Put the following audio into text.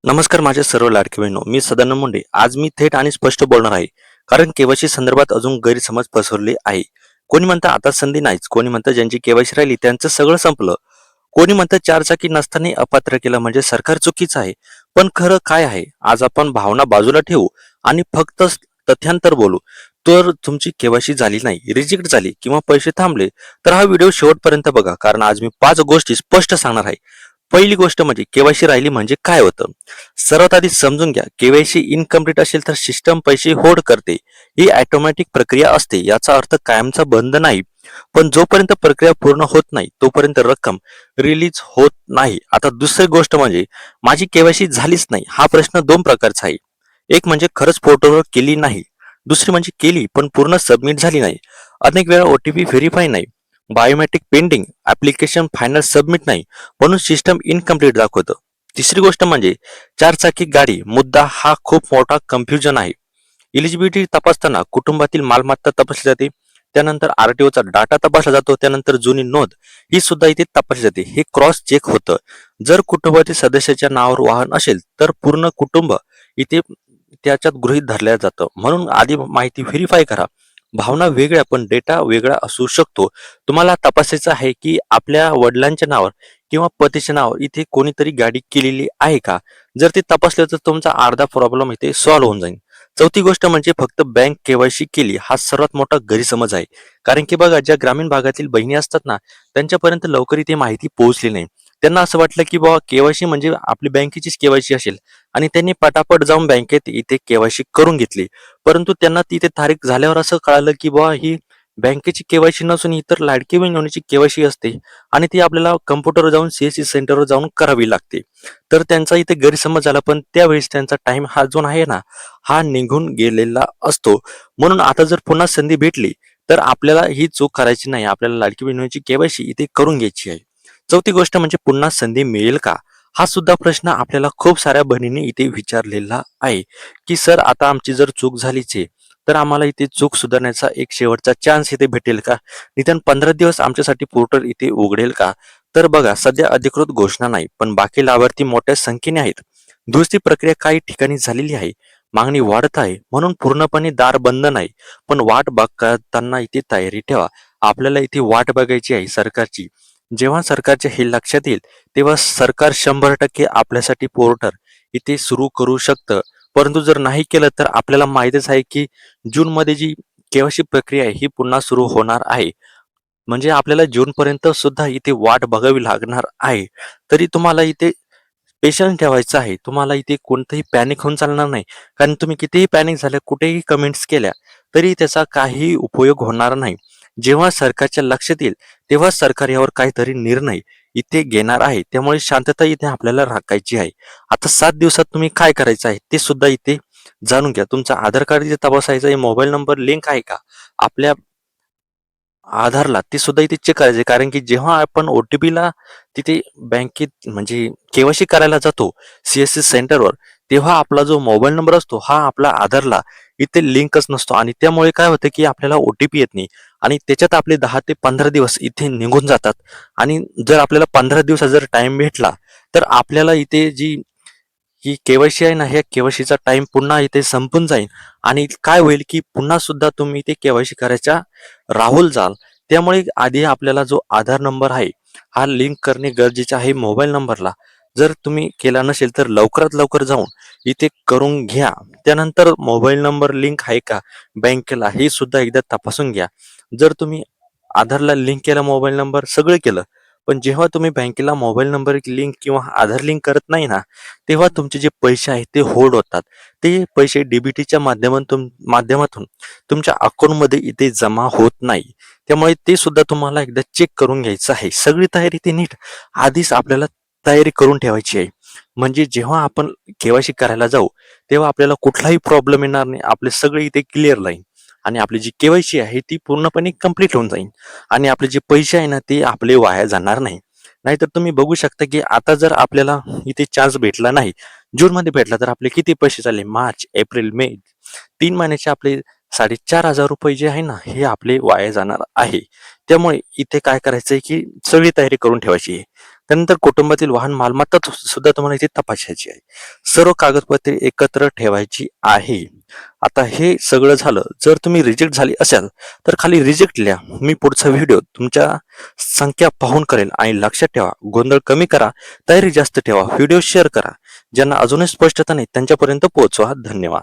नमस्कार माझ्या सर्व लाडके बहिणो, मी सदानंद मुंडे. आज मी थेट आणि स्पष्ट बोलणार आहे. कारण केवायसी संदर्भात अजून गैरसमज पसरले आहे. कोणी म्हणतं आता संधी नाहीच, कोणी म्हणतं ज्यांची केवायसी राहिली त्यांचं सगळं संपलं, कोणी म्हणतं चारचाकी नसताना अपात्र केलं म्हणजे सरकार चुकीचं आहे. पण खरं काय आहे? आज आपण भावना बाजूला ठेवू आणि फक्त तथ्यांतर बोलू. तर तुमची केवायसी झाली नाही, रिजेक्ट झाली किंवा पैसे थांबले, तर हा व्हिडिओ शेवटपर्यंत बघा. कारण आज मी 5 गोष्टी स्पष्ट सांगणार आहे. पहिली गोष्ट म्हणजे केवायसी राहिली म्हणजे काय होतं. सर्वात आधी समजून घ्या, केवायसी इनकम्प्लीट असेल तर सिस्टम पैसे होल्ड करते. ही ऑटोमॅटिक प्रक्रिया असते. याचा अर्थ कायमचा बंद नाही, पण जोपर्यंत प्रक्रिया पूर्ण होत नाही तोपर्यंत रक्कम रिलीज होत नाही. आता दुसरी गोष्ट म्हणजे माझी केवायसी झालीच नाही. हा प्रश्न दोन प्रकारचा आहे. एक म्हणजे खरंच फोटोवर केली नाही, दुसरी म्हणजे केली पण पूर्ण सबमिट झाली नाही. अनेक वेळा ओटीपी व्हेरीफाय नाही, biometric pending, application final submit नाही, म्हणून सिस्टम इनकम्प्लीट दाखवतं. तिसरी गोष्ट म्हणजे चारचाकी गाडी मुद्दा. हा खूप मोठा कन्फ्युजन आहे. इलिजिबिलिटी तपासताना कुटुंबातील मालमत्ता तपासली जाते, त्यानंतर आरटीओचा डाटा तपासला जातो, त्यानंतर जुनी नोंद ही सुद्धा इथे तपासली जाते. हे क्रॉस चेक होतं. जर कुटुंबातील सदस्याच्या नावावर वाहन असेल तर पूर्ण कुटुंब इथे त्याच्यात गृहीत धरल्या जातं. म्हणून आधी माहिती व्हेरीफाय करा. भावना वेगळ्या पण डेटा वेगळा असू शकतो. तुम्हाला तपासायचं आहे की आपल्या वडिलांच्या नावावर किंवा पतीच्या नावावर इथे कोणीतरी गाडी केलेली आहे का. जर ते तपासलं तर तुमचा अर्धा प्रॉब्लेम इथे सॉल्व्ह होऊन जाईल. चौथी गोष्ट म्हणजे फक्त बँक केवायसी केली हा सर्वात मोठा गैरसमज आहे. कारण की बघा, ज्या ग्रामीण भागातील बहिणी असतात ना, त्यांच्यापर्यंत लवकर इथे माहिती पोहोचली नाही. त्यांना असं वाटलं की बाबा केवायसी म्हणजे आपली बँकेचीच केवायसी असेल, आणि त्यांनी पटापट जाऊन बँकेत इथे केवायसी करून घेतली. परंतु त्यांना तिथे तारीख झाल्यावर असं कळालं की बाबा ही बँकेची केवायसी नसून ही तर लाडकी बहीण योजनेची केवायसी असते, आणि ती आपल्याला कम्प्युटरवर जाऊन सीएससी सेंटरवर जाऊन करावी लागते. तर त्यांचा इथे गैरसमज झाला, पण त्यावेळेस त्यांचा टाइम हा जो आहे ना, हा निघून गेलेला असतो. म्हणून आता जर पुन्हा संधी भेटली तर आपल्याला ही चूक करायची नाही. आपल्याला लाडकी बहीण योजनेची केवायसी इथे करून घ्यायची आहे. चौथी गोष्ट म्हणजे पुन्हा संधी मिळेल का? हा सुद्धा प्रश्न आपल्याला खूप साऱ्या बहिणींनी इथे विचारलेला आहे, की सर आता आमची जर चूक झालीच आहे, तर आम्हाला इथे चूक सुधारण्याचा एक शेवटचा चान्स इथे भेटेल का? निदान 15 दिवस आमच्यासाठी पोर्टल इथे उघडेल का? तर बघा, सध्या अधिकृत घोषणा नाही, पण बाकी लाभार्थी मोठ्या संख्येने आहेत. दुरुस्ती प्रक्रिया काही ठिकाणी झालेली आहे. मागणी वाढत आहे, म्हणून पूर्णपणे दार बंद नाही, पण वाट बघताना इथे तयारी ठेवा. आपल्याला इथे वाट बघायची आहे सरकारची. जेव्हा सरकारचे हे लक्षात येईल तेव्हा सरकार 100% आपल्यासाठी पोर्टल इथे सुरू करू शकतं. परंतु जर नाही केलं तर आपल्याला माहितच आहे की जूनमध्ये जी केवायसी प्रक्रिया आहे ही पुन्हा सुरू होणार आहे. म्हणजे आपल्याला जूनपर्यंत सुद्धा इथे वाट बघावी लागणार आहे. तरी तुम्हाला इथे पेशन्स ठेवायचा आहे. तुम्हाला इथे कोणतंही पॅनिक होऊन चालणार नाही. कारण तुम्ही कितीही पॅनिक झाल्या, कुठेही कमेंट्स केल्या, तरी त्याचा काही उपयोग होणार नाही. जेव्हा सरकारच्या लक्षात येईल, तेव्हा सरकार यावर काहीतरी निर्णय इथे घेणार आहे. त्यामुळे शांतता इथे आपल्याला राखायची आहे. आता 7 दिवसात तुम्ही काय करायचं आहे, ते सुद्धा इथे जाणून घ्या. तुमचं आधार कार्ड इथे तपासायचं आहे, मोबाईल नंबर लिंक आहे का आपल्या आधारला, ते सुद्धा इथे चेक करायचे. कारण की जेव्हा आपण ओटीपीला तिथे बँकेत म्हणजे केवायसी करायला जातो सीएससी सेंटरवर, तेव्हा आपला जो मोबाईल नंबर असतो हा आपला आधारला इथे लिंकच नसतो, आणि त्यामुळे काय होतं की आपल्याला ओटीपी येत नाही, आणि त्याच्यात आपले 10 ते 15 दिवस इथे निघून जातात. आणि जर आपल्याला 15 दिवसाचा जर टाइम भेटला तर आपल्याला इथे जी ही केवायसी आहे ना, ह्या केवायसीचा टाइम पुन्हा इथे संपून जाईल, आणि काय होईल की पुन्हा सुद्धा तुम्ही ते केवायसी करायच्या राहुल जाल. त्यामुळे आधी आपल्याला जो आधार नंबर आहे हा लिंक करणे गरजेचे आहे मोबाईल नंबरला. जर तुम्ही केला नसेल तर लवकरात लवकर जाऊन इथे करून घ्या. त्यानंतर मोबाईल नंबर लिंक आहे का बँकेला हे सुद्धा एकदा तपासून घ्या. जर तुम्ही आधारला लिंक केला मोबाईल नंबर, सगळं केलं, पण जेव्हा तुम्ही बँकेला मोबाईल नंबर लिंक किंवा आधार लिंक करत नाही ना, तेव्हा तुमचे जे पैसे आहेत ते होल्ड होतात. ते पैसे डीबीटीच्या माध्यमातून तुमच्या अकाउंटमध्ये इथे जमा होत नाही. त्यामुळे ते सुद्धा तुम्हाला एकदा चेक करून घ्यायचं आहे. सगळी तयारी ते नीट आधीच आपल्याला तयारी करून ठेवायची आहे. म्हणजे जेव्हा आपण केवायसी करायला जाऊ तेव्हा आपल्याला कुठलाही प्रॉब्लेम येणार नाही. आपले सगळे इथे क्लिअर राहील, आणि आपली जी केवायसी आहे ती पूर्णपणे कंप्लीट होऊन जाईल, आणि आपले जे पैसे आहे ना ते आपले वाया जाणार नाही. नाहीतर तुम्ही बघू शकता की आता जर आपल्याला इथे चान्स भेटला नाही, जून मध्ये भेटला, तर आपले किती पैसे झाले, मार्च, एप्रिल, मे, 3 महिन्याचे आपले 4,500 रुपये जे आहे ना, हे आपले वाया जाणार आहे. त्यामुळे इथे काय करायचंय की सगळी तयारी करून ठेवायची आहे. त्यानंतर कुटुंबातील वाहन मालमत्ता सुद्धा तुम्हाला इथे तपासायची आहे. सर्व कागदपत्रे एकत्र ठेवायची आहे. आता हे सगळं झालं. जर तुम्ही रिजेक्ट झाली असाल तर खाली रिजेक्ट लिहा. मी पुढचा व्हिडिओ तुमच्या संख्या पाहून करेल. आणि लक्षात ठेवा, गोंधळ कमी करा, तयारी जास्त ठेवा, व्हिडिओ शेअर करा. ज्यांना अजूनही स्पष्टता नाही त्यांच्यापर्यंत पोहोचवा. धन्यवाद.